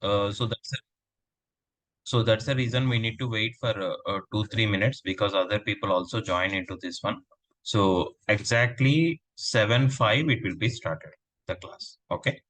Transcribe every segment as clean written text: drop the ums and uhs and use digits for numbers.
So that's the reason we need to wait for 2-3 minutes because other people also join into this one. So exactly 7:05 it will be started the class. Okay.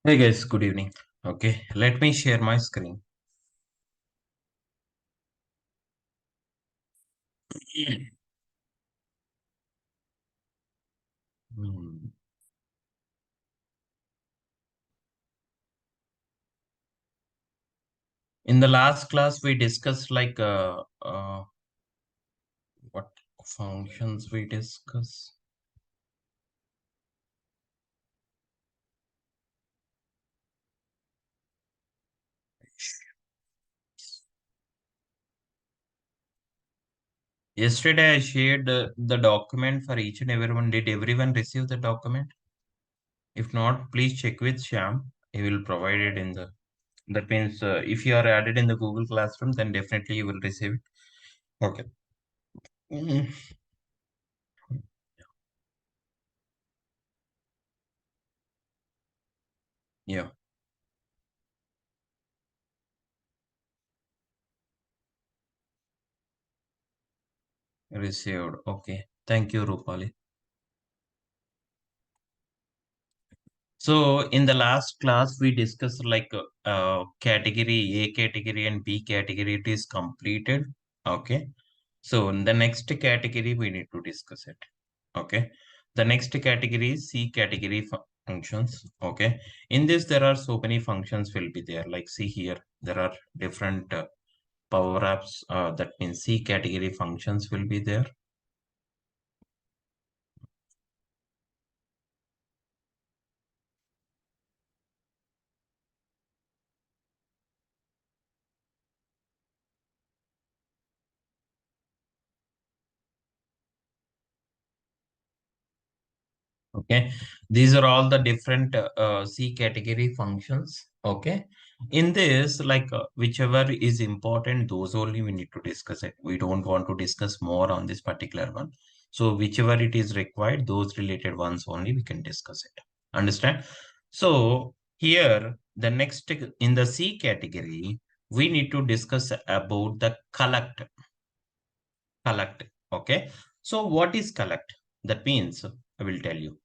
Hey guys, good evening. Okay, let me share my screen. Hmm. In the last class, we discussed like what functions we discuss. Yesterday, I shared the document for each and everyone. Did everyone receive the document? If not, please check with Sham. He will provide it in the. That means if you are added in the Google Classroom, then definitely you will receive it. Okay. Mm. Yeah, received. Okay. Thank you, Rupali. So in the last class, we discussed like category A category and B category. It is completed. Okay. So in the next category, we need to discuss it. Okay. The next category is C category functions. Okay. In this, there are so many functions will be there. Like see here, there are different power apps. That means C category functions will be there. Okay, these are all the different C category functions. Okay, in this, like whichever is important, those only we need to discuss it. We don't want to discuss more on this particular one. So whichever it is required, those related ones only we can discuss it. Understand? So here, the next in the C category, we need to discuss about the collect. Okay, so what is collect? That means I will tell you.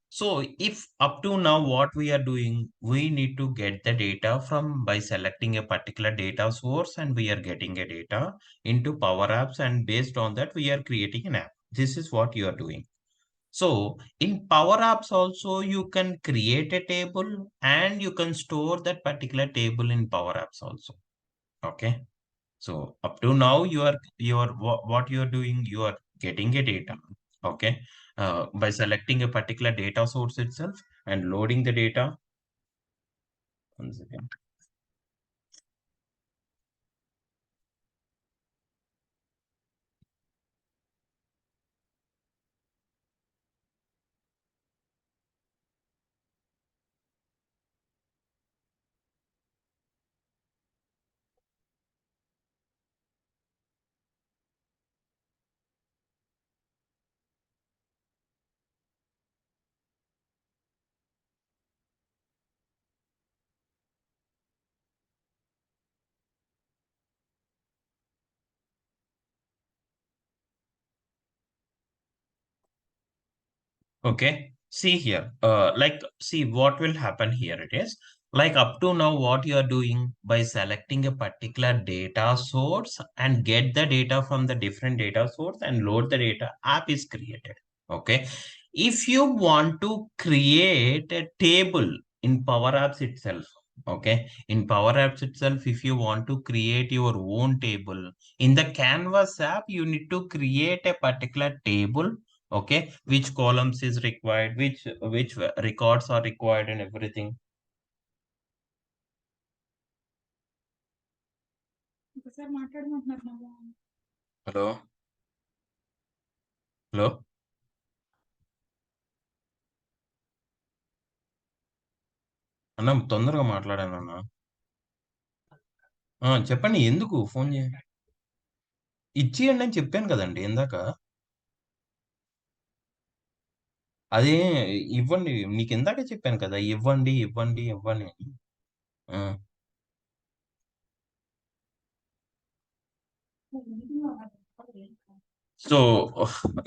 So if up to now what we are doing, we need to get the data from by selecting a particular data source and we are getting a data into Power Apps and based on that we are creating an app. This is what you are doing. So in Power Apps also you can create a table and you can store that particular table in Power Apps also. Okay. So up to now, what you are doing, you are getting a data, okay, by selecting a particular data source itself and loading the data. One second. Okay, see here, see what will happen here. It is like up to now, what you are doing by selecting a particular data source and get the data from the different data source and load the data, app is created. Okay, if you want to create a table in Power Apps itself, okay, in Power Apps itself, if you want to create your own table in the Canvas app, you need to create a particular table. Okay, which columns is required, which records are required and everything. Hello, hello. అన్న తొందరగా మాట్లాడానన్న. చెప్పండి ఎందుకు phone ఇచ్చేయండి అని చెప్పాను కదండి ఇందాక. అదే ఇవ్వండి. మీకు ఇందాకే చెప్పాను కదా! ఇవ్వండి, ఇవ్వండి, ఇవ్వండి అని. ఆ! So,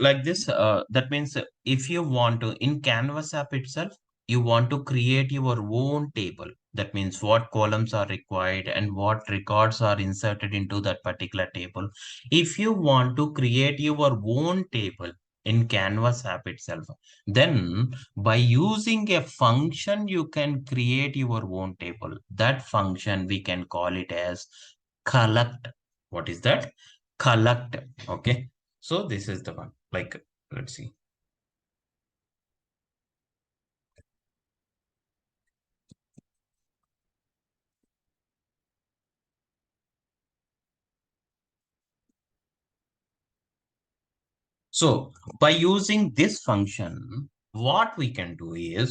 like this, that means if you want to, in Canvas app itself, you want to create your own table. That means what columns are required and what records are inserted into that particular table. If you want to create your own table in Canvas app itself, then by using a function, you can create your own table. That function, we can call it as collect. What is that? Collect. Okay. So this is the one. Like, let's see. So by using this function, what we can do is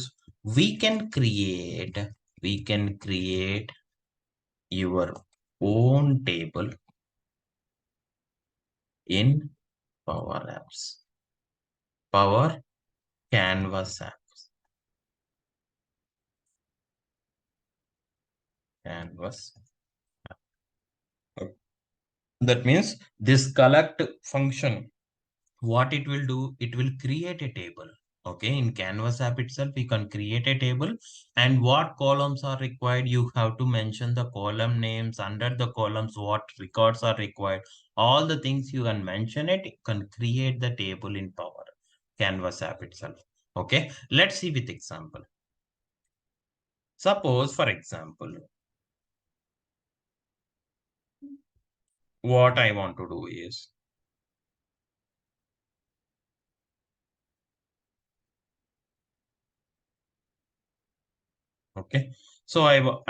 we can create your own table in Power Apps, Power Canvas apps, Canvas. That means this collect function, what it will do, it will create a table. Okay, in Canvas app itself you can create a table, and what columns are required, you have to mention the column names. Under the columns, what records are required, all the things you can mention it, you can create the table in Power Canvas app itself. Okay, let's see with example. Suppose for example, what I want to do is, okay. So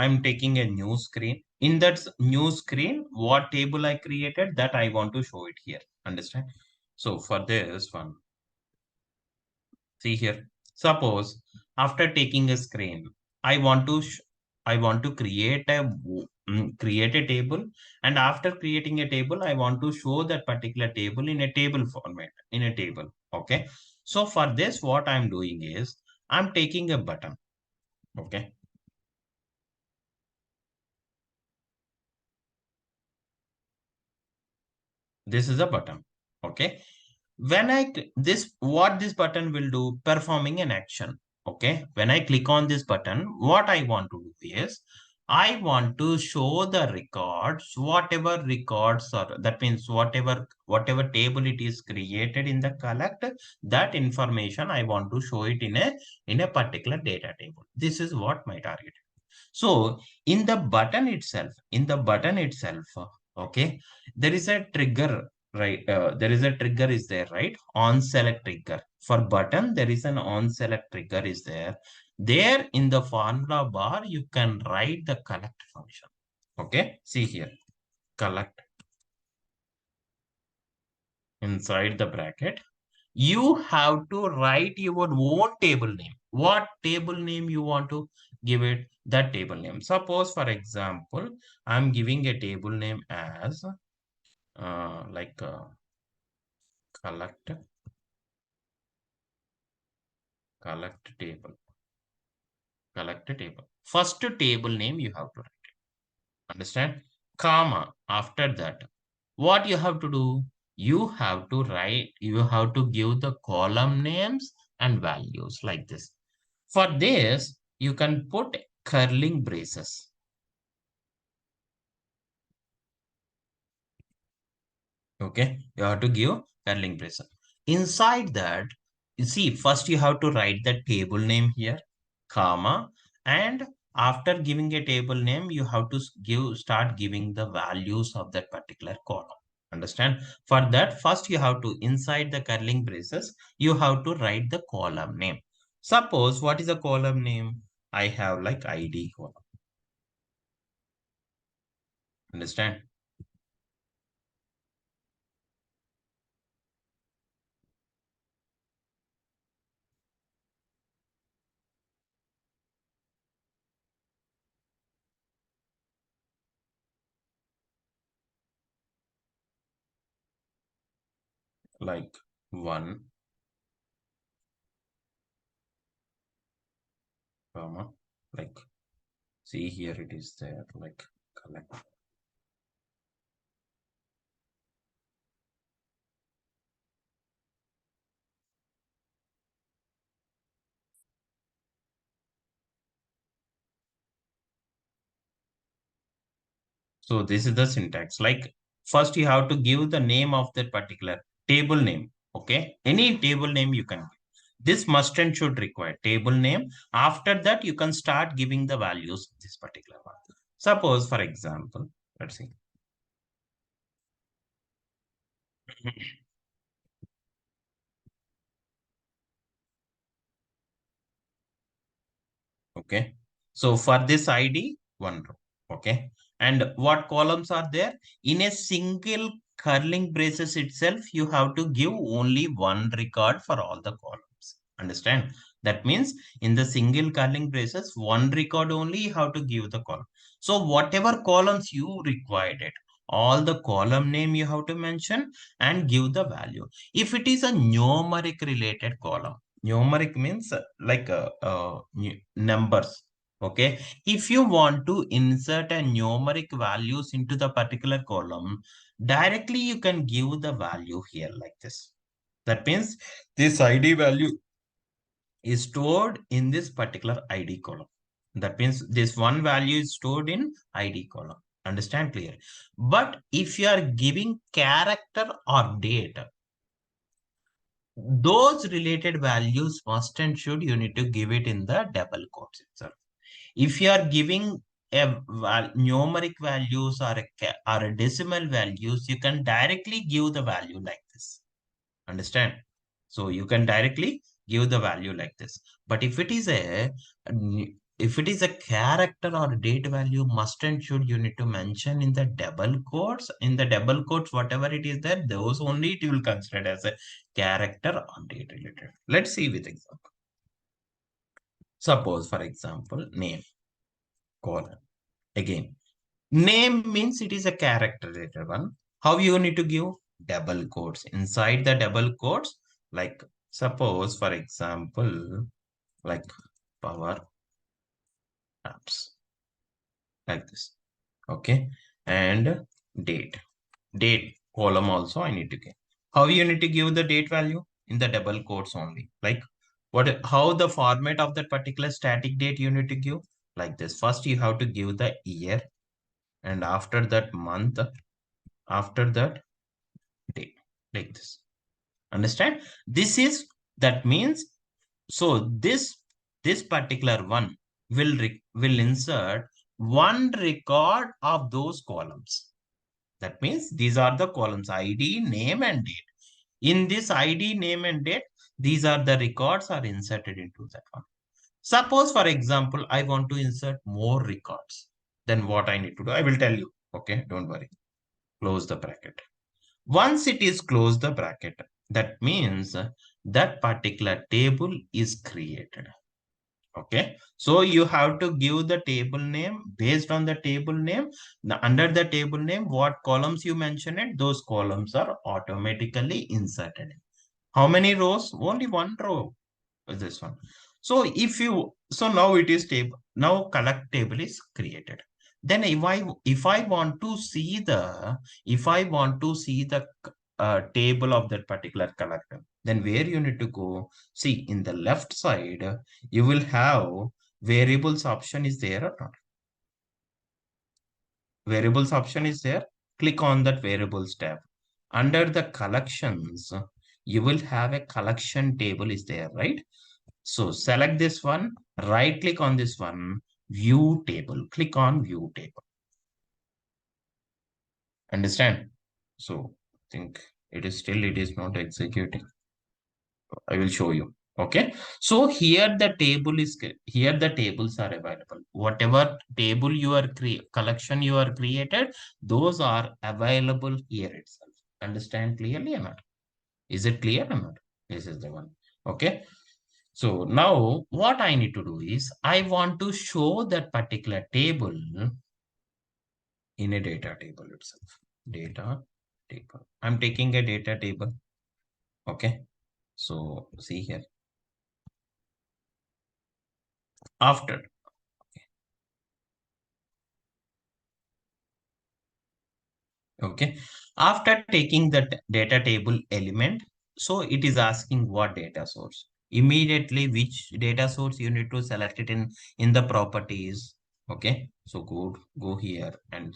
I'm taking a new screen. In that new screen, what table I created, that I want to show it here. Understand? So for this one, see here. Suppose after taking a screen, I want to I want to create create a table, and after creating a table, I want to show that particular table in a table format, in a table. Okay. So for this, what I'm doing is I'm taking a button. Okay. This is a button. Okay. When this, what this button will do, performing an action. Okay. When I click on this button, what I want to do is I want to show the records, whatever records, or that means whatever table it is created in the collect, that information I want to show it in a particular data table. This is what my target. So in the button itself, okay, there is a trigger, right? There is a trigger is there, right? On select trigger. For button, there is an on select trigger is there. There in the formula bar, you can write the collect function. Okay, see here, collect inside the bracket. You have to write your own table name. What table name you want to give it? That table name. Suppose, for example, I'm giving a table name as like collect collect table collect table. First table name you have to write. Understand? Comma. After that, what you have to do? You have to write. You have to give the column names and values like this. For this, you can put curling braces. Okay, you have to give curling braces. Inside that, you see, first you have to write the table name here, comma, and after giving a table name, you have to start giving the values of that particular column. Understand? For that, first you have to, inside the curling braces, you have to write the column name. Suppose, what is the column name? I have like ID column. Understand? like 1, comma, like, see here it is there, like collect. So this is the syntax. Like first you have to give the name of that particular table name. Okay. Any table name you can give. This must and should require table name. After that, you can start giving the values of this particular one. Suppose, for example, let's see. Okay. So for this ID, one row. Okay. And what columns are there? In a single curling braces itself, you have to give only one record for all the columns. Understand? That means in the single curling braces, one record only you have to give the column. So whatever columns you required it, all the column name you have to mention and give the value. If it is a numeric related column, numeric means numbers. Okay, if you want to insert a numeric values into the particular column, directly you can give the value here like this. That means this id value is stored in this particular id column. That means this one value is stored in id column. Understand clear? But if you are giving character or date, those related values must and should you need to give it in the double quotes itself. If you are giving numeric values or or a decimal values, you can directly give the value like this. Understand? So you can directly give the value like this. But if it is a character or date value, must and should you need to mention in the double quotes. In the double quotes, whatever it is there, those only it will consider as a character or date related. Let's see with example. Suppose, for example, name colon. Again, name means it is a character related one. How you need to give? Double quotes. Inside the double quotes, like suppose, for example, like power apps, like this. Okay. And date. Date column also I need to give. How you need to give the date value? In the double quotes only. Like how the format of that particular static date you need to give? Like this. First you have to give the year, and after that month, after that date, like this. Understand? This is, that means, so this particular one will insert one record of those columns. That means these are the columns id, name and date. In this id, name and date, these are the records are inserted into that one. Suppose, for example, I want to insert more records. Then what I need to do, I will tell you. Okay, don't worry. Close the bracket. Once it is closed the bracket, that means that particular table is created. Okay, so you have to give the table name. Based on the table name, under the table name, what columns you mentioned it, those columns are automatically inserted. How many rows? Only one row is this one. So now it is table. Now collect table is created. Then if I want to see the table of that particular collector, then where you need to go? See, in the left side, you will have variables option is there or not? Variables option is there. Click on that variables tab. Under the collections, you will have a collection table is there, right? So select this one, right click on this one, view table, click on view table. Understand? So think it is not executing. I will show you. Okay. So here the tables are available. Whatever table you are collection you are created, those are available here itself. Understand clearly or not? Is it clear or not? This is the one. Okay. So now what I need to do is I want to show that particular table in a data table itself. Data table. I'm taking a data table. Okay. So see here. After, okay. After taking the data table element, so it is asking what data source. Immediately, which data source you need to select it in the properties. Okay. So go here and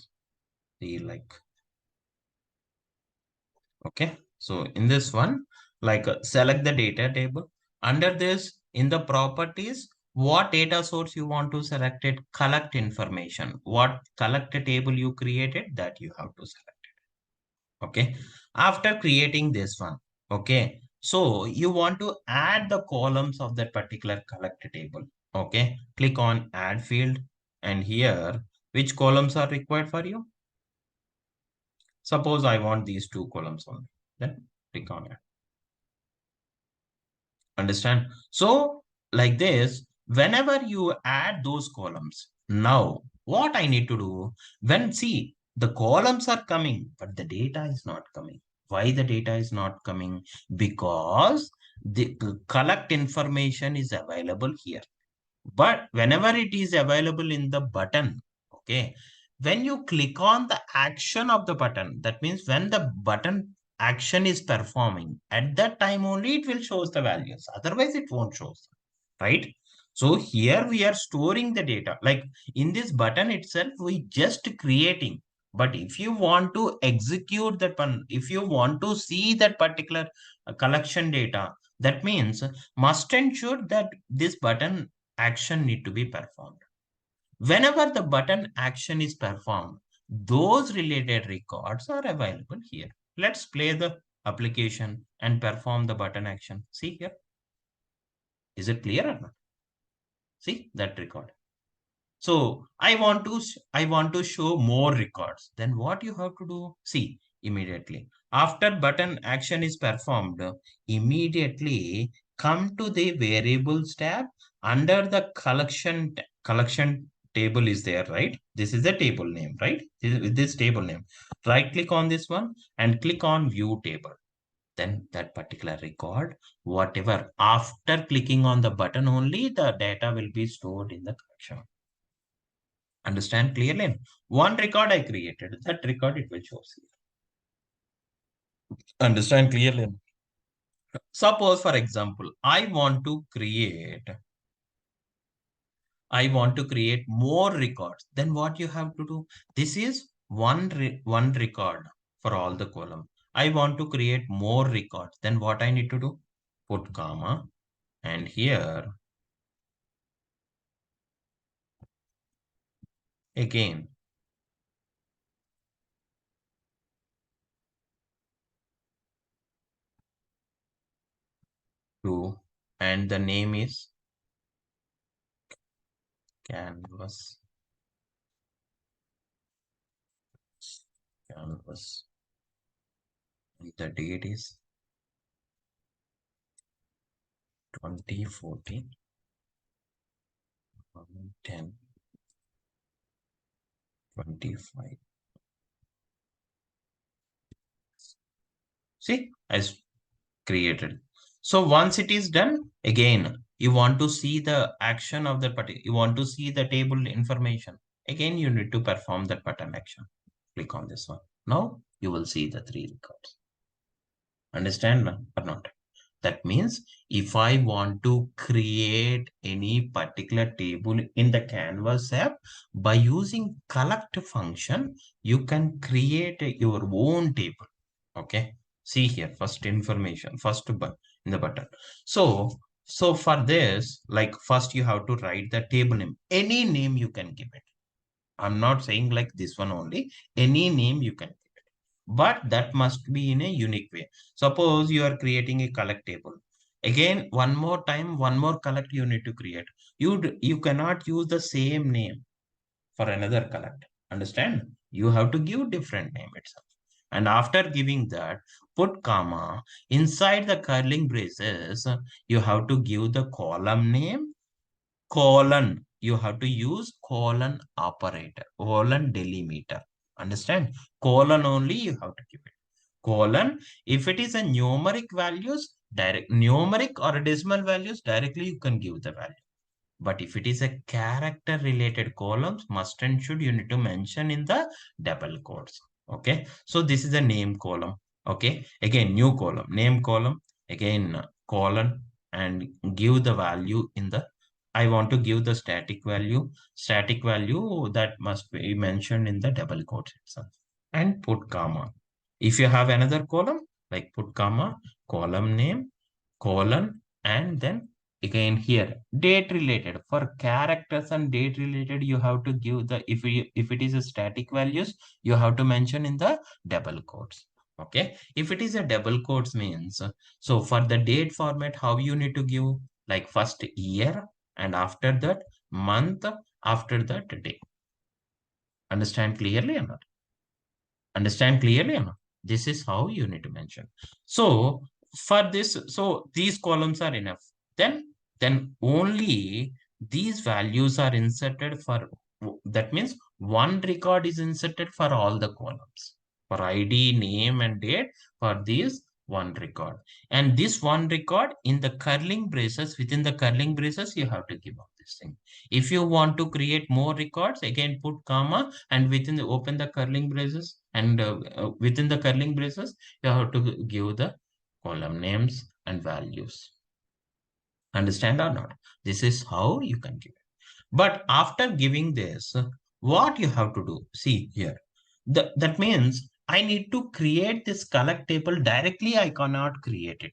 see like, okay. So in this one, like select the data table. Under this, in the properties, what data source you want to select it, collect information. What collect table you created that you have to select. Okay. After creating this one, okay. So you want to add the columns of that particular collect table. Okay. Click on add field and here, which columns are required for you? Suppose I want these two columns only. Then click on it. Understand? So like this, whenever you add those columns, now what I need to do, when see the columns are coming, but the data is not coming. Why the data is not coming? Because the collect information is available here. But whenever it is available in the button, okay, when you click on the action of the button, that means when the button action is performing, at that time only it will show the values. Otherwise, it won't show, right? So here we are storing the data. Like in this button itself, we just creating. But if you want to execute that one, if you want to see that particular collection data, that means must ensure that this button action need to be performed. Whenever the button action is performed, those related records are available here. Let's play the application and perform the button action. See here. Is it clear or not? See that record. So I want to show more records. Then what you have to do? See immediately after button action is performed, immediately come to the variables tab under the collection table is there, right? This is the table name, right? This table name. Right click on this one and click on view table. Then that particular record, whatever after clicking on the button only, the data will be stored in the collection. Understand clearly? One record I created, that record it will show here. Understand clearly? Suppose, for example, I want to create more records. Then what you have to do? This is one record for all the column. I want to create more records. Then what I need to do? Put comma and here again two and the name is canvas canvas and the date is 2014 10 25. See, as created. So once it is done, again, you want to see the action of the button. You want to see the table information. Again, you need to perform that button action. Click on this one. Now you will see the three records. Understand or not? That means if I want to create any particular table in the Canvas app, by using collect function, you can create your own table. Okay. See here, first information, first button in the button. So for this, like first you have to write the table name. Any name you can give it. I'm not saying like this one only. Any name you can give it. But that must be in a unique way. Suppose you are creating a collect table. Again, one more time, one more collect you need to create. You cannot use the same name for another collect. Understand? You have to give different name itself. And after giving that, put comma. Inside the curling braces, you have to give the column name, colon. You have to use colon operator, colon delimiter. Understand? Colon only you have to give it. colon. If it is a numeric values, direct numeric or decimal values, directly you can give the value. But if it is a character related columns, must and should you need to mention in the double quotes. Okay. So this is a name column. Okay. Again, new column, name column, again colon, and give the value in the, I want to give the static value that must be mentioned in the double quotes itself, and put comma. If you have another column, like put comma, column name, colon, and then again here date related. For characters and date related, you have to give the, if it is a static values, you have to mention in the double quotes. Okay. If it is a double quotes means, so for the date format, how you need to give, like first year, and after that month, after that day. Understand clearly or not? Understand clearly or not? This is how you need to mention. So for this, so these columns are enough. Then only these values are inserted for, that means one record is inserted for all the columns, for ID, name, and date, for these one record. And this one record in the curling braces, within the curling braces, you have to give up this thing. If you want to create more records, again put comma, and within the, open the curling braces, and within the curling braces, you have to give the column names and values. Understand or not? This is how you can give it. But after giving this, what you have to do, see here, that means I need to create this collect table directly. I cannot create it.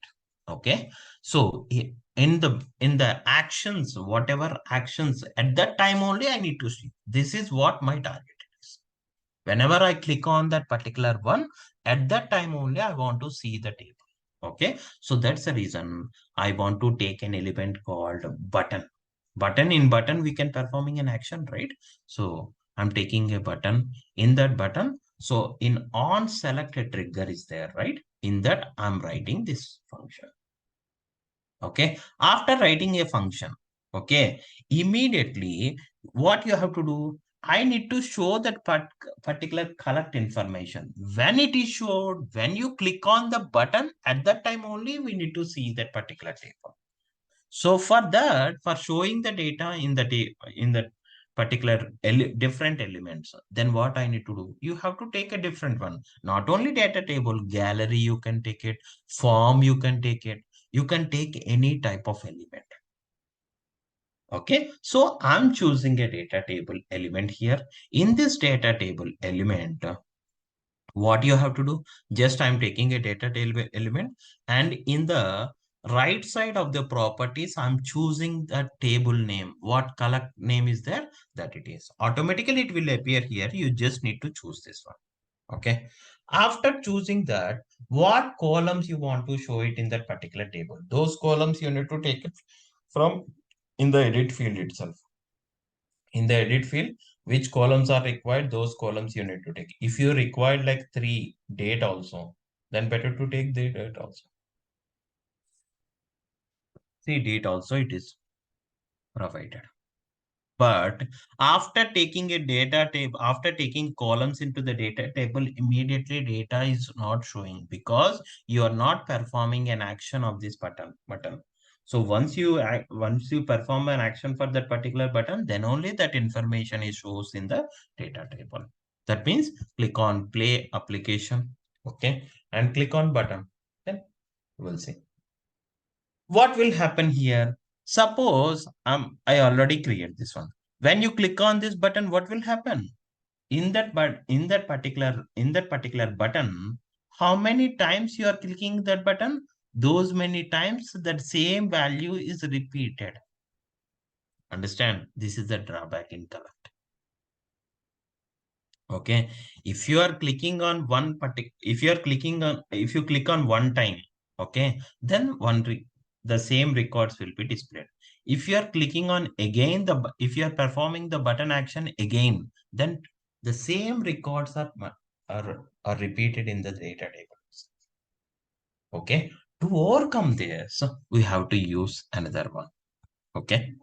Okay. So in the actions, whatever actions at that time only I need to see. This is what my target is. Whenever I click on that particular one, at that time only I want to see the table. Okay. So that's the reason I want to take an element called button. In button, we can performing an action, right? So I'm taking a button. In that button, so in on select a trigger is there, right? In that I'm writing this function. Okay. After writing a function, okay, immediately what you have to do, I need to show that particular collect information. When it is showed, when you click on the button, at that time only we need to see that particular table. So for that, for showing the data in the particular different elements, then what I need to do? You have to take a different one. Not only data table, gallery you can take it, form you can take it. You can take any type of element. Okay, so I'm choosing a data table element here. In this data table element, what you have to do, just I'm taking a data table element, and in the right side of the properties I'm choosing the table name. What collect name is there, that it is automatically it will appear here. You just need to choose this one. Okay, after choosing that, what columns you want to show it in that particular table, those columns you need to take it from in the edit field itself. In the edit field, which columns are required, those columns you need to take. If you require like 3 date also, then better to take the date also. See, date also it is provided. But after taking a data table, after taking columns into the data table, immediately data is not showing because you are not performing an action of this button. So once you perform an action for that particular button, then only that information is shows in the data table. That means click on play application, okay, and click on button. Then we'll see what will happen here. Suppose I already create this one. When you click on this button, what will happen? In that particular button, how many times you are clicking that button? Those many times that same value is repeated. Understand? This is the drawback in collect. Okay. If you are clicking on one particular, if you click on one time, okay, then the same records will be displayed. If you are clicking on again, if you are performing the button action again, then the same records are repeated in the data tables. Okay. To overcome this, we have to use another one. Okay.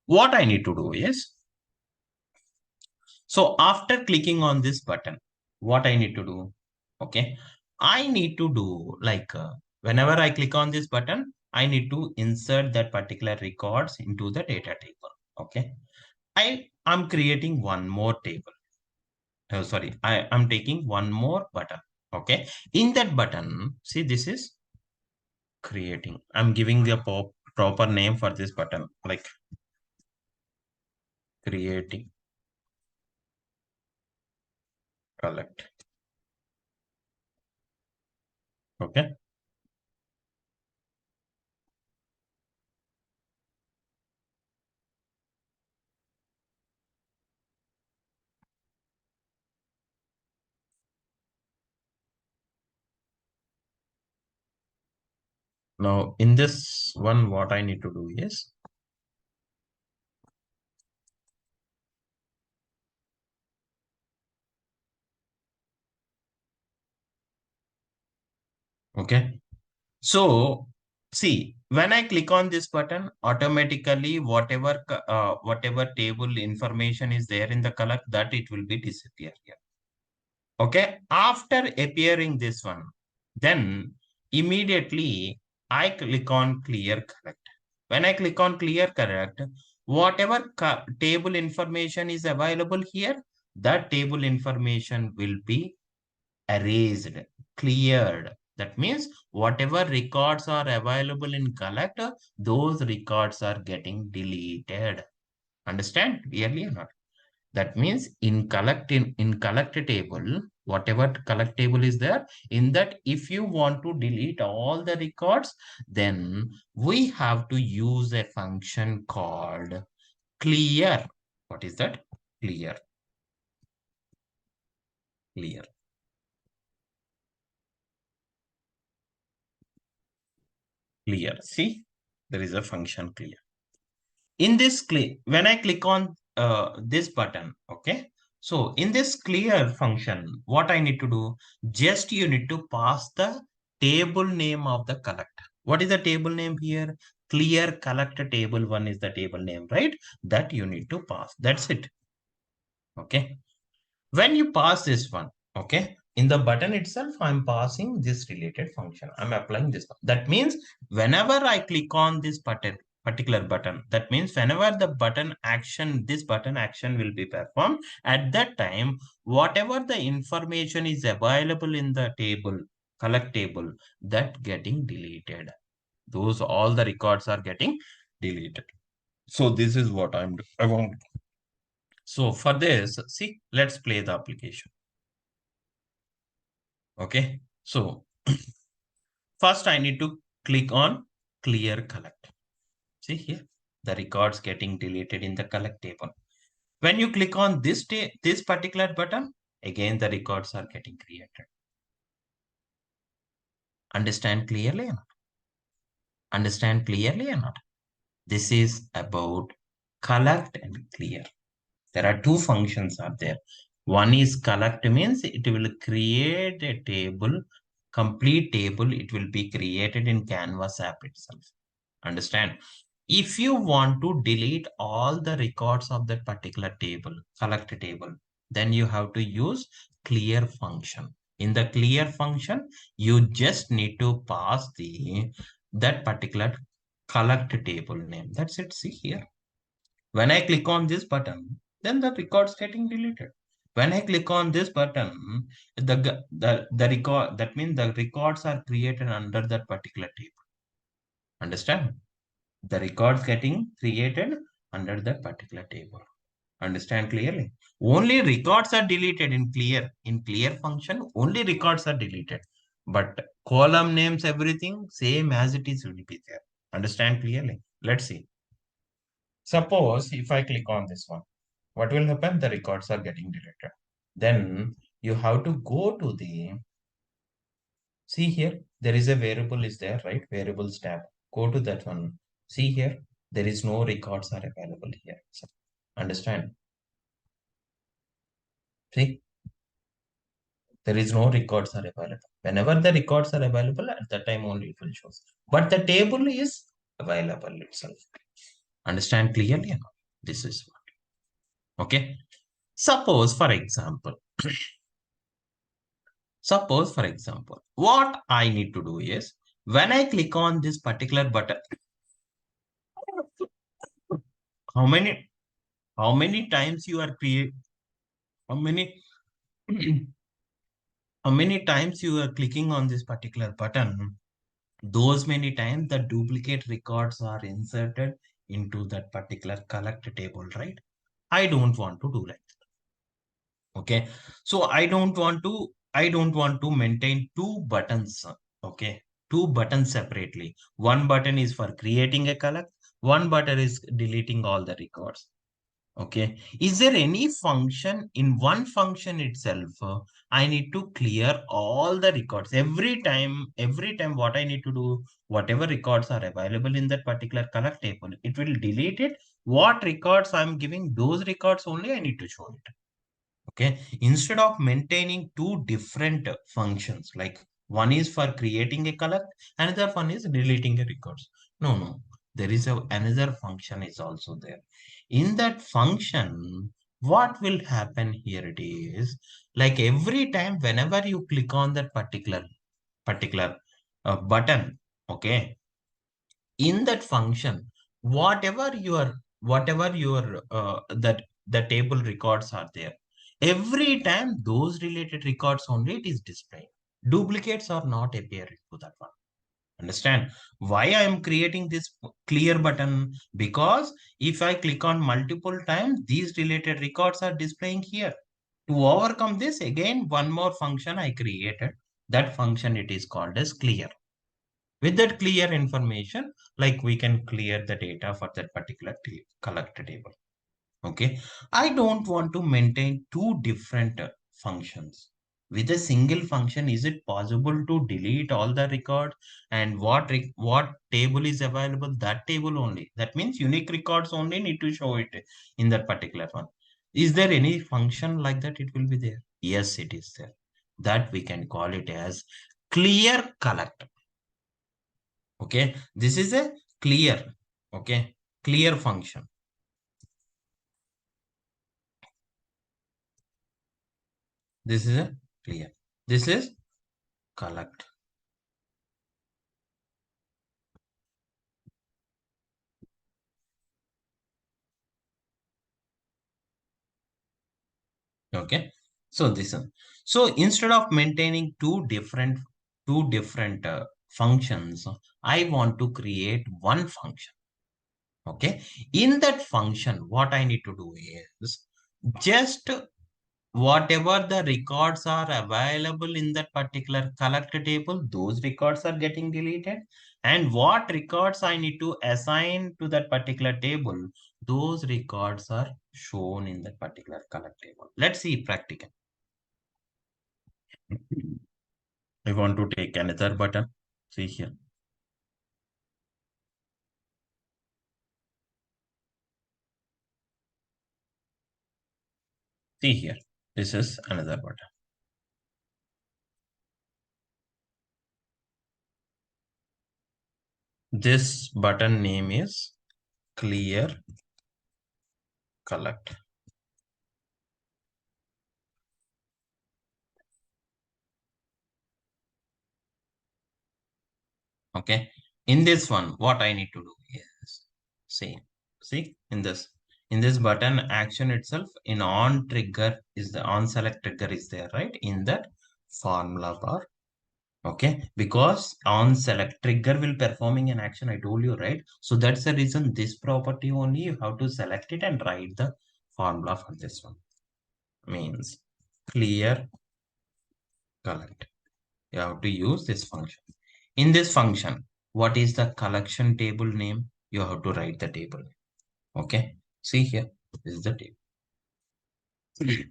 What I need to do is, so after clicking on this button, what I need to do? Okay. I need to do like whenever I click on this button, I need to insert that particular records into the data table. Okay. I'm creating one more table. Oh, sorry, I'm taking one more button. Okay. In that button, see, this is creating. I'm giving the proper name for this button, like creating collect. Okay. Now in this one, what I need to do is, okay. So see, when I click on this button, automatically whatever table information is there in the collect, that it will be disappear here. Okay. After appearing this one, then immediately I click on clear correct. When I click on clear correct, whatever table information is available here, that table information will be erased, cleared. That means whatever records are available in collect, those records are getting deleted. Understand clearly or not? That means in collect table, whatever collect table is there, in that if you want to delete all the records, then we have to use a function called clear. What is that? Clear. Clear. Clear. See, there is a function clear. In this click, when I click on this button, okay. So in this clear function, what I need to do, just you need to pass the table name of the collect. What is the table name here? Clear collect table one is the table name, right? That you need to pass. That's it. Okay. When you pass this one, okay, in the button itself, I'm passing this related function. I'm applying this one. That means whenever I click on this particular button, that means whenever the button action, this button action will be performed, at that time, whatever the information is available in the table, collect table, that getting deleted. Those all the records are getting deleted. So this is what I want. So for this, see, let's play the application. Okay. So first I need to click on clear collect. See here, the records getting deleted in the collect table. When you click on this particular button, again the records are getting created. Understand clearly or not? Understand clearly or not? This is about collect and clear. There are two functions are there. One is collect means it will create a table, complete table. It will be created in Canvas app itself. Understand? If you want to delete all the records of that particular table, collect table, then you have to use clear function. In the clear function, you just need to pass that particular collect table name. That's it. See here. When I click on this button, then the record's getting deleted. When I click on this button, the record, that means the records are created under that particular table. Understand? The records getting created under that particular table. Understand clearly? Only records are deleted in clear. In clear function, only records are deleted. But column names, everything, same as it is will be there. Understand clearly? Let's see. Suppose if I click on this one, what will happen? The records are getting deleted. Then you have to go to see here, there is a variable is there, right? Variables tab. Go to that one. See here, there is no records are available here. So, understand? See, there is no records are available. Whenever the records are available, at that time only it will show. But the table is available itself. Understand clearly? This is what. Okay. Suppose, for example, Suppose, for example, what I need to do is when I click on this particular button, how many times you are create how many how many times you are clicking on this particular button, those many times the duplicate records are inserted into that particular collect table, right? I don't want to do like that. Okay. So I don't want to maintain two buttons. Okay. Two buttons separately. One button is for creating a collect. One button is deleting all the records. Okay. Is there any function in one function itself? I need to clear all the records every time what I need to do, whatever records are available in that particular collect table, it will delete it. What records I'm giving, those records only I need to show it. Okay. Instead of maintaining two different functions, like one is for creating a collect, another one is deleting a records. No, there is another function is also there. In that function, what will happen here it is like every time whenever you click on that particular button, okay, in that function, whatever your that the table records are there, every time those related records only it is displayed. Duplicates are not appearing to that one. Understand why I am creating this clear button? Because if I click on multiple times, these related records are displaying here. To overcome this, again, one more function I created. That function it is called as clear. With that clear information, like we can clear the data for that particular collect table. Okay. I don't want to maintain two different functions. With a single function, is it possible to delete all the records and what table is available? That table only. That means unique records only need to show it in that particular one. Is there any function like that? It will be there. Yes, it is there. That we can call it as clear collect. Okay, this is a clear, okay, clear function. This is a clear. This is collect. Okay, so this one. So instead of maintaining two different functions, I want to create one function. Okay, in that function, what I need to do is just whatever the records are available in that particular collect table, those records are getting deleted. And what records I need to assign to that particular table, those records are shown in that particular collect table. Let's see practical. I want to take another button. See here. See here. This is another button. This button name is clear collect. Okay. In this one, what I need to do is same. See in this button action itself in on trigger is the on select trigger is there, right? In that formula bar. Okay. Because on select trigger will performing an action. I told you, right? So that's the reason this property only you have to select it and write the formula for this one. Means clear collect. You have to use this function. In this function, what is the collection table name? You have to write the table. Okay. See here, this is the table.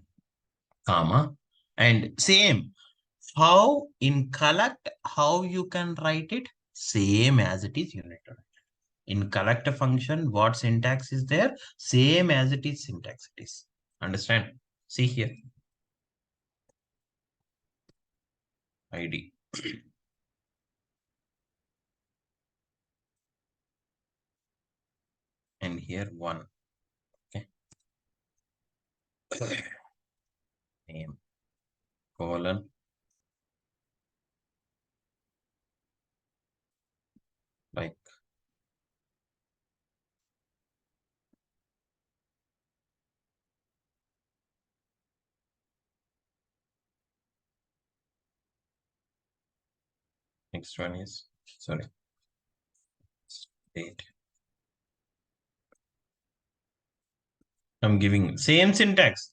Comma. And same. How in collect, how you can write it? Same as it is unit. In collect function, what syntax is there? Same as it is syntax it is. Understand? See here. ID. And here one. Okay. Name colon Next one is, sorry, date. I'm giving same syntax.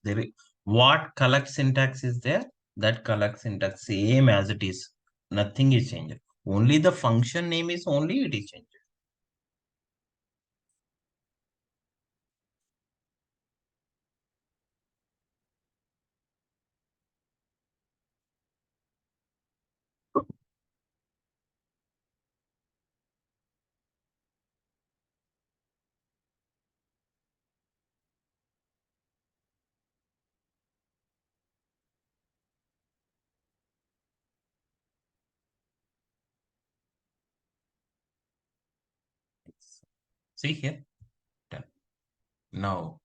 What collect syntax is there? That collect syntax same as it is. Nothing is changed. Only the function name is only it is changed. See here. Done. Now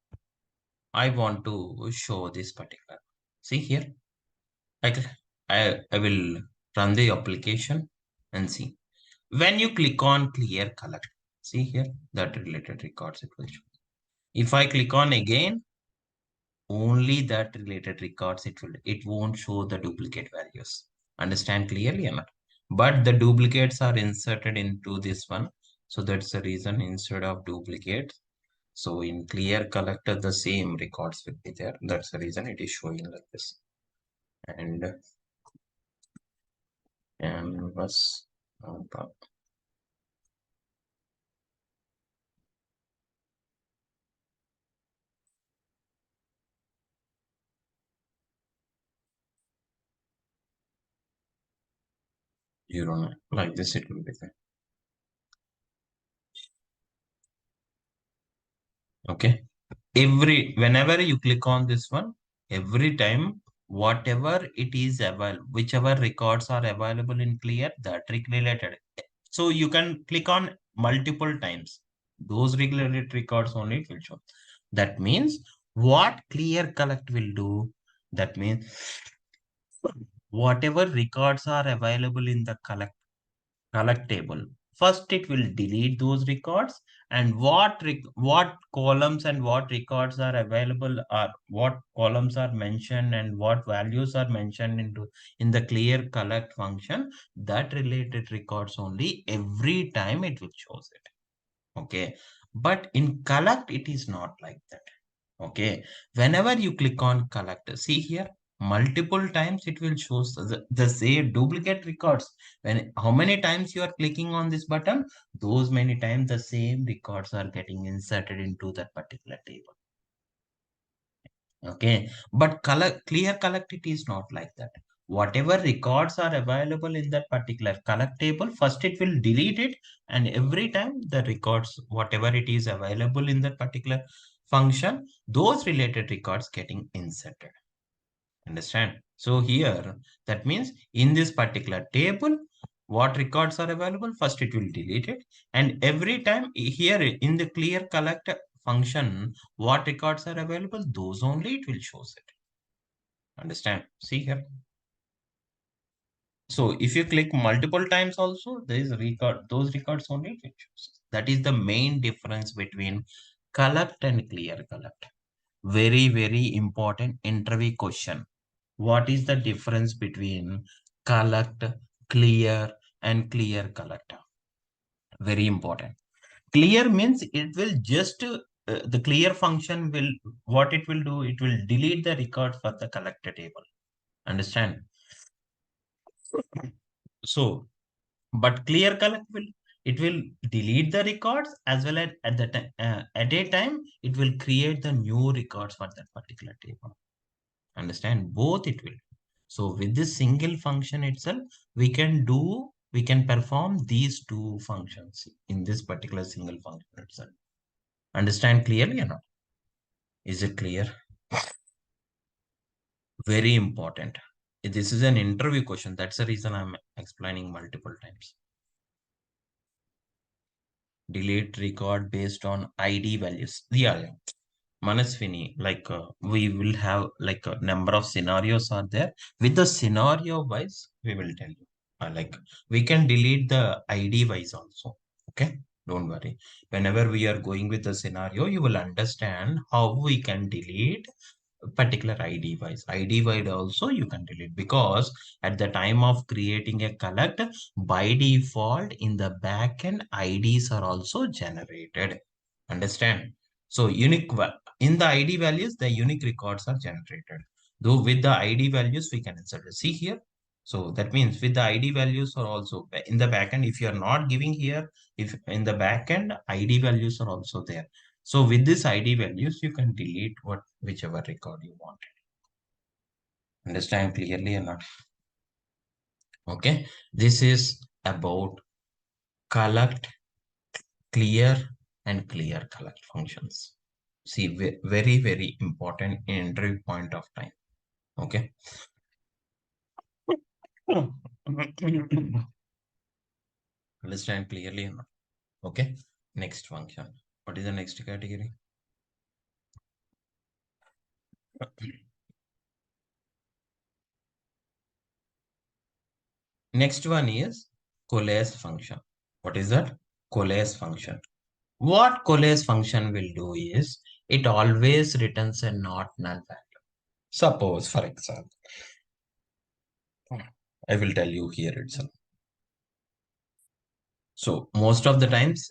I want to show this particular. See here. I will run the application and see. When you click on clear collect, see here that related records it will show. If I click on again, only that related records it won't show the duplicate values. Understand clearly or not? But the duplicates are inserted into this one. So that's the reason instead of duplicates. So in clear collector, the same records will be there. That's the reason it is showing like this. And was you don't know like this it will be there. Okay, whenever you click on this one, every time whatever it is available, whichever records are available in clear, that related, so you can click on multiple times, those related records only it will show. That means what clear collect will do, that means whatever records are available in the collect table, first it will delete those records, and what columns and what records are available, or what columns are mentioned and what values are mentioned in the clear collect function, that related records only every time it will shows it. Okay, but in collect it is not like that. Okay, whenever you click on collect, see here, multiple times it will show the same duplicate records. When how many times you are clicking on this button, those many times the same records are getting inserted into that particular table. Okay, but clear collect it is not like that. Whatever records are available in that particular collect table, first it will delete it, and every time the records, whatever it is available in that particular function, those related records getting inserted. Understand? So here, that means in this particular table, what records are available, first it will delete it. And every time here in the clear collect function, what records are available, those only it will shows it. Understand? See here. So if you click multiple times also, there is those records only it will shows. That is the main difference between collect and clear collect. Very, very important interview question. What is the difference between collect, clear, and clear collect? Very important. Clear means it will just the clear function will, what it will do, it will delete the record for the collected table. Understand? So, but clear collect will, it will delete the records as well as at the time at a time it will create the new records for that particular table. Understand? Both it will. So with this single function itself, we can perform these two functions in this particular single function itself. Understand clearly or not? Is it clear? Very important. This is an interview question. That's the reason I'm explaining multiple times. Delete record based on ID values. Yeah. Manaswini, like we will have like a number of scenarios are there. With the scenario wise, we will tell you. Like we can delete the ID wise also. Okay, don't worry. Whenever we are going with the scenario, you will understand how we can delete particular ID wise. ID wise also you can delete, because at the time of creating a collect, by default in the backend IDs are also generated. Understand? So in the ID values, the unique records are generated. Though with the ID values we can insert it. See here. So that means with the ID values are also in the backend. If you are not giving here, if in the backend ID values are also there. So with this ID values, you can delete whichever record you want. Understand clearly or not? Okay. This is about collect, clear, and clear collect functions. See, very, very important entry point of time. Okay. Understand clearly or not? Okay. Next function. What is the next category? Next one is coalesce function. What is that? Coalesce function. What coalesce function will do is it always returns a not null value. Suppose, for example, I will tell you here itself. So most of the times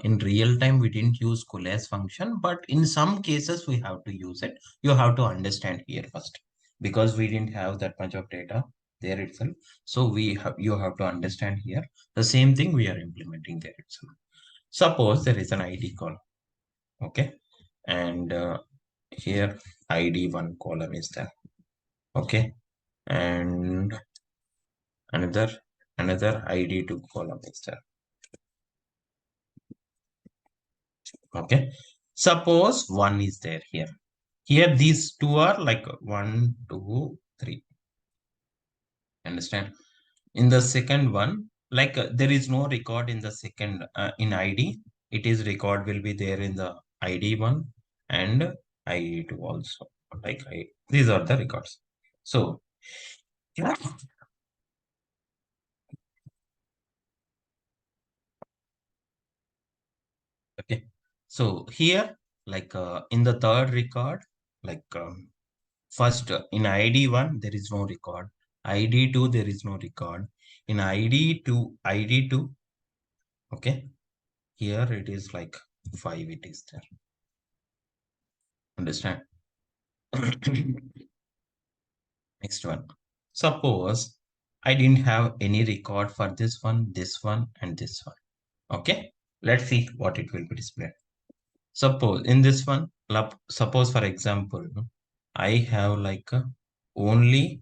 in real time, we didn't use coalesce function, but in some cases we have to use it. You have to understand here first, because we didn't have that much of data there itself. So you have to understand here. The same thing we are implementing there itself. Suppose there is an ID column. Okay. And here ID1 column is there. Okay. And another ID2 column is there. Okay. Suppose one is there here. Here these two are like 1, 2, 3. Understand? In the second one, like there is no record in the second in ID. It is record will be there in the ID1 and ID2 also. Like these are the records. So okay. So here, like in the third record, like first in ID1, there is no record. ID2, there is no record. In ID2, okay, here it is like 5, it is there. Understand? Next one. Suppose I didn't have any record for this one, and this one. Okay. Let's see what it will be displayed. Suppose in this one, suppose for example, I have like only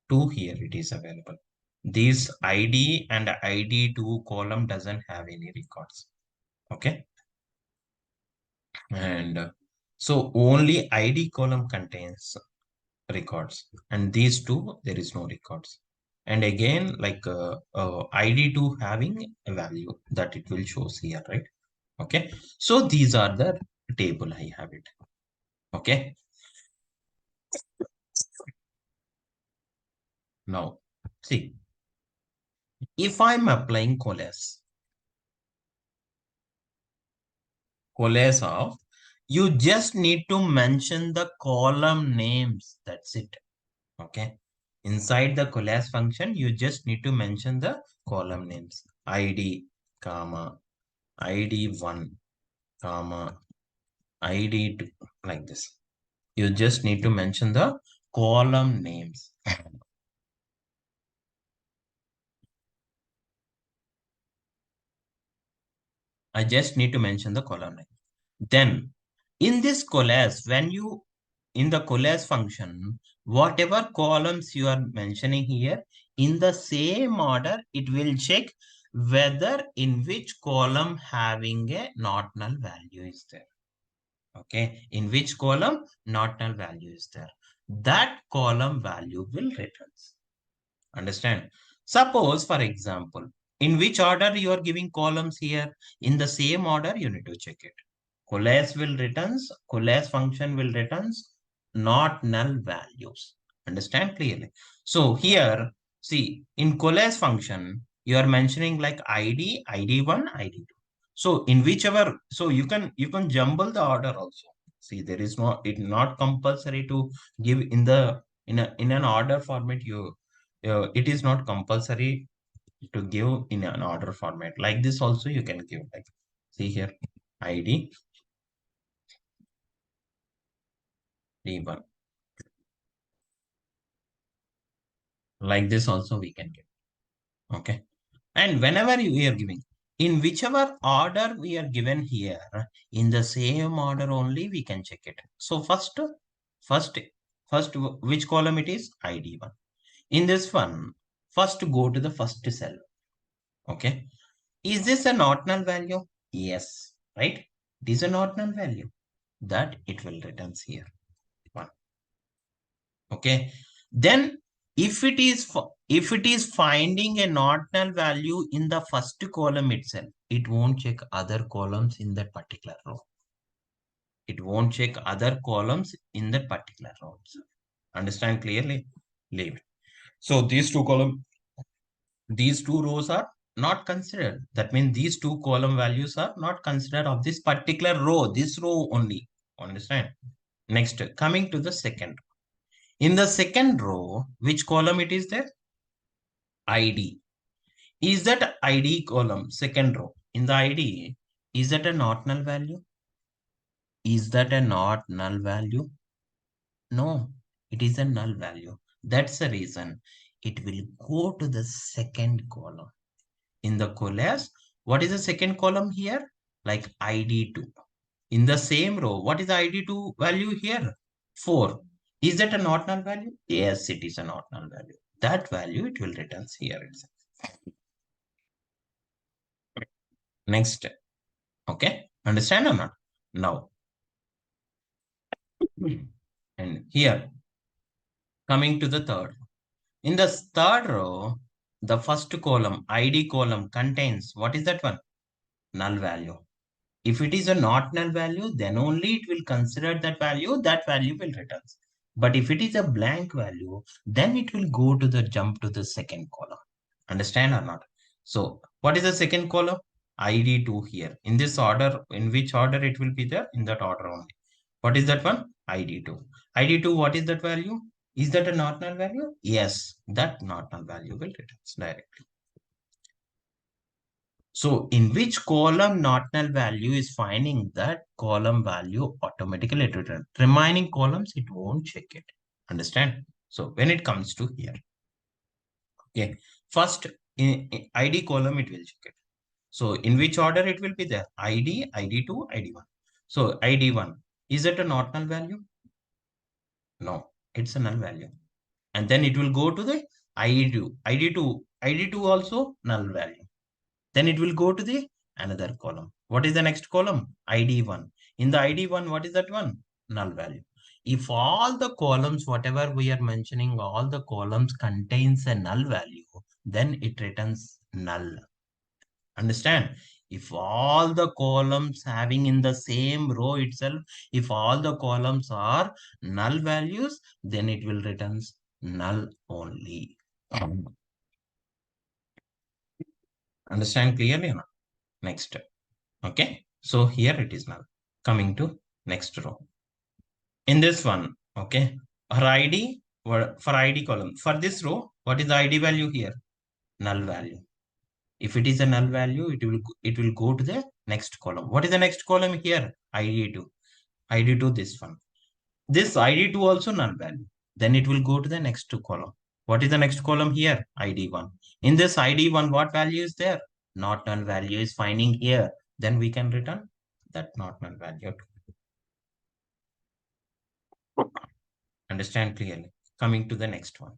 2 here it is available. This ID and ID2 column doesn't have any records. Okay. And so only ID column contains records, and these two there is no records. And again, like ID2 having a value that it will shows here, right? Okay. So these are the table I have it. Okay. Now, see, if I'm applying coalesce of, you just need to mention the column names. That's it. Okay. Inside the coalesce function, you just need to mention the column names. ID, comma, ID1, comma, ID2, like this. You just need to mention the column names. I just need to mention the column name. Then in this coalesce, in the coalesce function, whatever columns you are mentioning here, in the same order, it will check whether in which column having a not null value is there. Okay, in which column not null value is there. That column value will return. Understand? Suppose, for example, in which order you are giving columns here, in the same order, you need to check it. Coalesce function will returns not null values. Understand clearly? So here, see, in coalesce function, you are mentioning like ID, ID1, ID2. So in whichever, so you can jumble the order also. See, there is no, it not compulsory to give in the in an order format. It is not compulsory to give in an order format. Like this also you can give, like, see here, ID D1. Like this also we can give. Okay. And whenever we are giving, in whichever order we are given here, in the same order only we can check it. So first, first, which column it is? ID1. In this one, first go to the first cell. Okay. Is this an ordinal value? Yes. Right? It is an ordinal value. That it will returns here. One. Okay. Then if it is finding an ordinal value in the first column itself, it won't check other columns in that particular row. It won't check other columns in that particular row. Understand clearly? Leave it. So these two rows are not considered. That means these two column values are not considered of this particular row, this row only. Understand? Next, coming to the second. In the second row, which column it is there? ID. Is that ID column, second row? In the ID, is that a not null value? Is that a not null value? No, it is a null value. That's the reason it will go to the second column. In the collage, what is the second column here? Like ID2. In the same row, what is the ID2 value here? 4. Is that a not null value? Yes, it is a not null value. That value it will return here itself. Next. Okay. Understand or not? Now. And here, coming to the third. In the third row, the first column, ID column contains, what is that one? Null value. If it is a not null value, then only it will consider that value will return. But if it is a blank value, then it will go to the jump to the second column. Understand or not? So what is the second column? ID2 here. In this order, in which order it will be there? In that order only. What is that one? ID2. ID2, what is that value? Is that a not null value? Yes, that not null value will return directly. So in which column not null value is finding, that column value automatically it return. Remaining columns, it won't check it. Understand? So when it comes to here, okay, first in ID column, it will check it. So in which order it will be there? ID, ID2, ID1. So ID1, is it a not null value? No, it's a null value. And then it will go to the ID2. ID2 also null value. Then it will go to the another column. What is the next column? ID1. In the ID1, what is that one? Null value. If all the columns, whatever we are mentioning, all the columns contains a null value, then it returns null. Understand? If all the columns having in the same row itself, if all the columns are null values, then it will returns null only. Understand clearly or not? Next. Okay. So here it is null. Coming to next row. In this one, okay, her ID for ID column. For this row, what is the ID value here? Null value. If it is a null value, it will go to the next column. What is the next column here? ID2. ID2, this one. This ID2 also null value. Then it will go to the next column. What is the next column here? ID1. In this ID1, what value is there? Not null value is finding here. Then we can return that not null value. Understand clearly. Coming to the next one.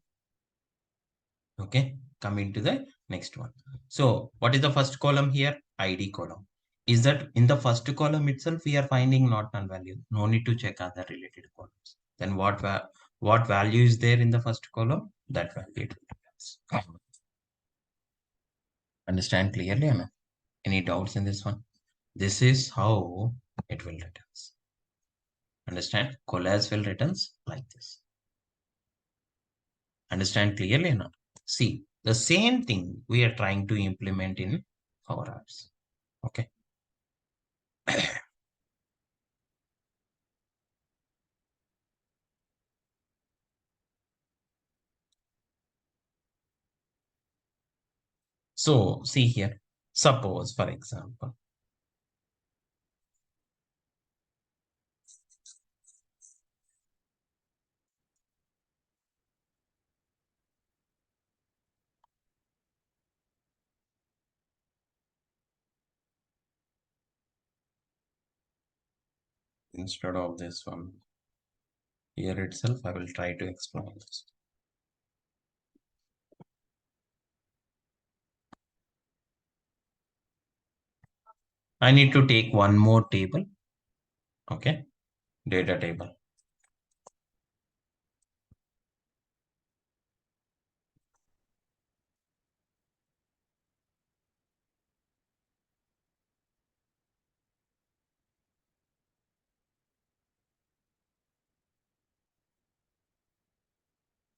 Okay, coming to the next one. So what is the first column here? ID column. Is that in the first column itself we are finding not null value? No need to check other related columns. Then what value is there in the first column? That value it returns. Understand clearly or not? Any doubts in this one? This is how it will returns. Understand? Collage will returns like this. Understand clearly or not? See, the same thing we are trying to implement in Power Apps. Okay. So see here, suppose for example, instead of this one here itself, I will try to explain this. I need to take one more table. Okay, data table.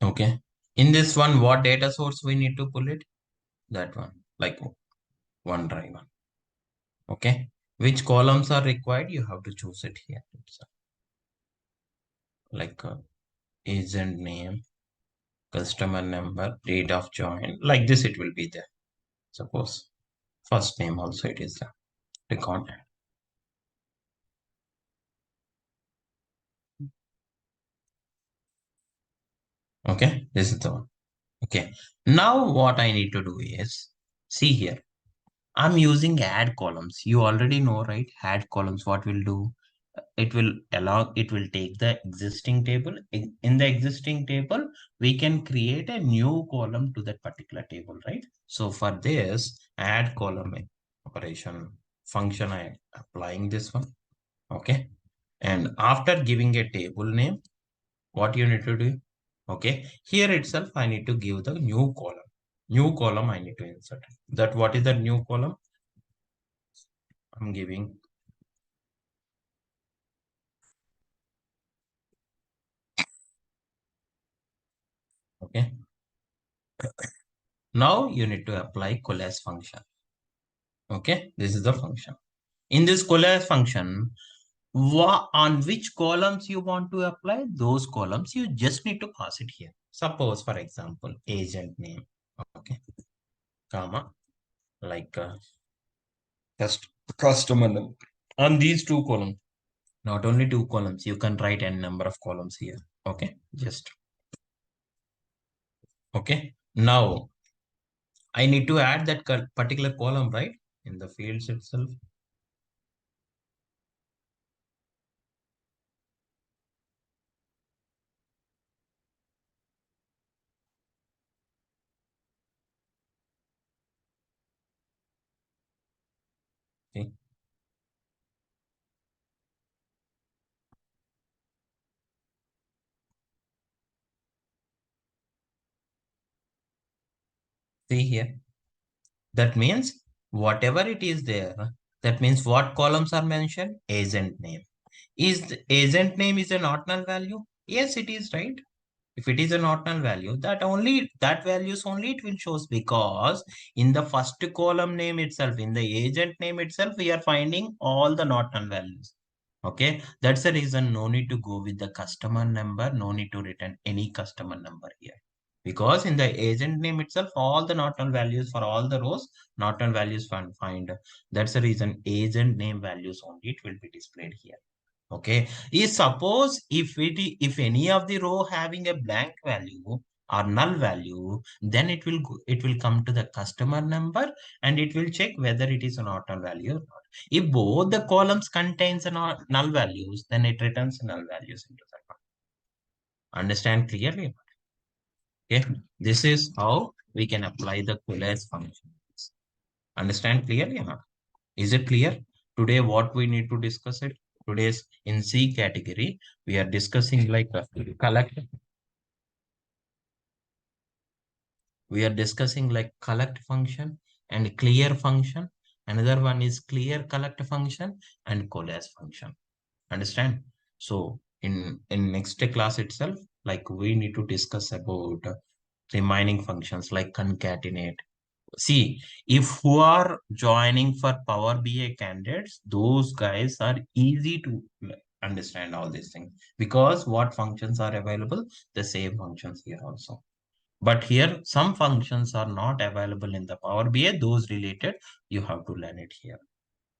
Okay, in this one, what data source we need to pull it? That one, like OneDrive one. Okay, which columns are required? You have to choose it here. Like agent name, customer number, date of join. Like this, it will be there. Suppose first name also it is there. Click on it. Okay, this is the one. Okay, now what I need to do is see here. I'm using add columns. You already know, right? Add columns. What will do? It will take the existing table. In the existing table, we can create a new column to that particular table, right? So for this add column operation function, I am applying this one. Okay. And after giving a table name, what you need to do? Okay. Here itself, I need to give the new column. New column I need to insert. That what is the new column? I'm giving. Okay. Now you need to apply coalesce function. Okay, this is the function. In this coalesce function, on which columns you want to apply, those columns you just need to pass it here. Suppose, for example, agent name. Okay, comma, like customer number. On these two columns, not only two columns, you can write n number of columns here. Okay, just okay. Now I need to add that particular column, right? In the fields itself. Okay. See here. That means whatever it is there, that means what columns are mentioned? Agent name. Is the agent name is an ordinal value? Yes, it is, right? If it is an ordinal value, that values only it will shows, because in the first column name itself, in the agent name itself, we are finding all the ordinal values. Okay, that's the reason no need to go with the customer number, no need to return any customer number here. Because in the agent name itself, all the Norton values for all the rows, Norton values find. That's the reason agent name values only it will be displayed here. Okay. Is suppose if any of the row having a blank value or null value, then it will come to the customer number and it will check whether it is an Norton value or not. If both the columns contains a null values, then it returns null values into that one. Understand clearly? Okay, this is how we can apply the coalesce function. Understand clearly or not? Is it clear? Today, what we need to discuss it? Today's in C category, we are discussing like a collect. We are discussing like collect function and clear function. Another one is clear collect function and coalesce function. Understand? So in next class itself, like we need to discuss about remaining functions like concatenate. See, if who are joining for Power BI candidates, those guys are easy to understand all these things, because what functions are available, the same functions here also. But here, some functions are not available in the Power BI. Those related, you have to learn it here.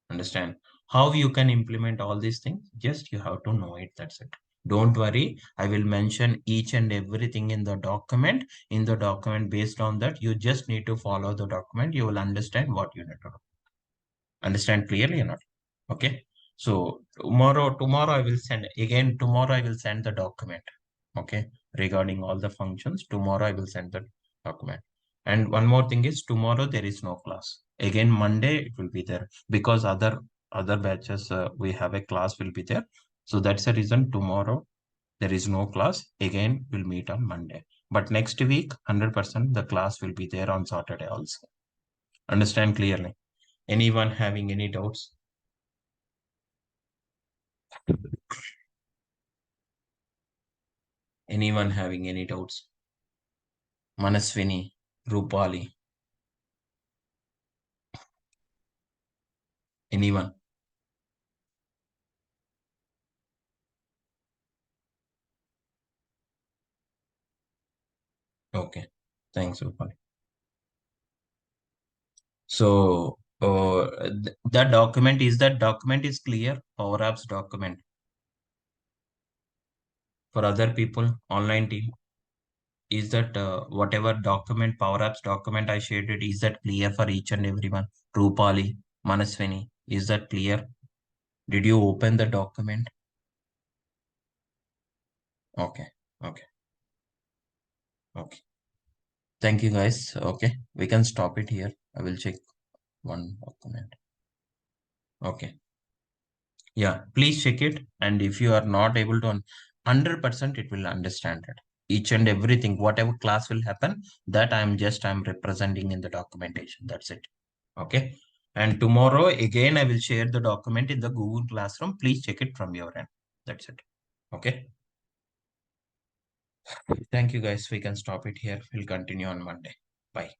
Understand how you can implement all these things? Just you have to know it. That's it. Don't worry. I will mention each and everything in the document. In the document, based on that, you just need to follow the document. You will understand what you need to do. Understand clearly or not? Okay. So tomorrow I will send again. Tomorrow I will send the document. Okay. Regarding all the functions, tomorrow I will send the document. And one more thing is tomorrow there is no class. Again, Monday it will be there because other batches we have a class will be there. So that's the reason tomorrow there is no class. Again, we'll meet on Monday. But next week, 100% the class will be there on Saturday also. Understand clearly? Anyone having any doubts? Anyone having any doubts? Manaswini, Rupali, anyone? Okay, thanks, Rupali. So, that document is clear. Power Apps document for other people, online team. Is that whatever document, Power Apps document I shared it, is that clear for each and everyone? Rupali, Manaswini, is that clear? Did you open the document? Okay, okay, okay. Thank you guys. Okay, we can stop it here. I will check one document. Okay. Yeah, please check it. And if you are not able to, 100% it will understand it. Each and everything, whatever class will happen, that I'm representing in the documentation. That's it. Okay. And tomorrow again, I will share the document in the Google Classroom. Please check it from your end. That's it. Okay. Thank you guys. We can stop it here. We'll continue on Monday. Bye.